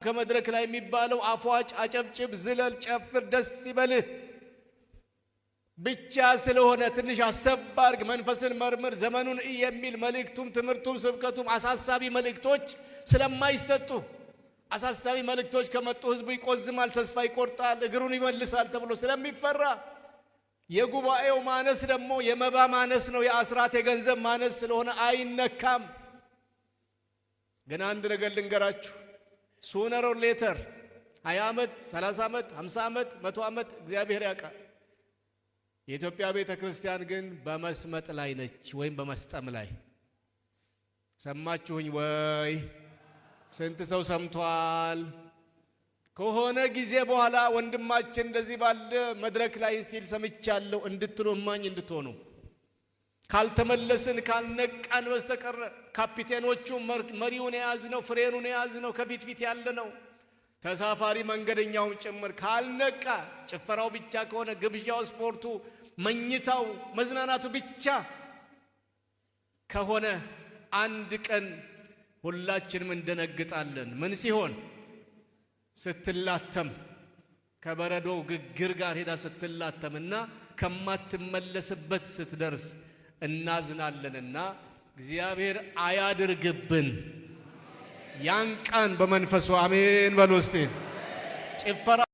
ከመድረክ ላይ የሚባለው አፏጭ፣ አጨብጭብ፣ ዝለል፣ ጨፍር፣ ደስ ይበልህ ብቻ ስለሆነ ትንሽ አሰባርግ መንፈስን መርምር ዘመኑን የሚል መልእክቱም ትምህርቱም ስብከቱም አሳሳቢ መልእክቶች ስለማይሰጡ አሳሳቢ መልእክቶች ከመጡ ህዝቡ ይቆዝማል፣ ተስፋ ይቆርጣል፣ እግሩን ይመልሳል ተብሎ ስለሚፈራ የጉባኤው ማነስ ደግሞ የመባ ማነስ ነው፣ የአስራት የገንዘብ ማነስ ስለሆነ አይነካም። ግን አንድ ነገር ልንገራችሁ፣ sooner or later 20 ዓመት 30 ዓመት 50 ዓመት 100 ዓመት እግዚአብሔር ያውቃል። የኢትዮጵያ ቤተ ክርስቲያን ግን በመስመጥ ላይ ነች ወይም በመስጠም ላይ። ሰማችሁኝ ወይ? ስንት ሰው ሰምቷል? ከሆነ ጊዜ በኋላ ወንድማችን እንደዚህ ባለ መድረክ ላይ ሲል ሰምቻለሁ እንድትሉ እማኝ እንድትሆኑ ካልተመለስን ካልነቃን በስተቀር ካፒቴኖቹ መሪውን የያዝነው ፍሬኑን የያዝነው ከፊት ፊት ያለ ነው ተሳፋሪ መንገደኛውም ጭምር ካልነቃ ጭፈራው ብቻ ከሆነ ግብዣው ስፖርቱ መኝታው መዝናናቱ ብቻ ከሆነ አንድ ቀን ሁላችንም እንደነግጣለን። ምን ሲሆን? ስትላተም ከበረዶው ግግር ጋር ሄዳ ስትላተምና ከማትመለስበት ስትደርስ እናዝናለንና እግዚአብሔር አያድርግብን። ያንቃን በመንፈሱ አሜን በሉ እስቲ ጭፈራ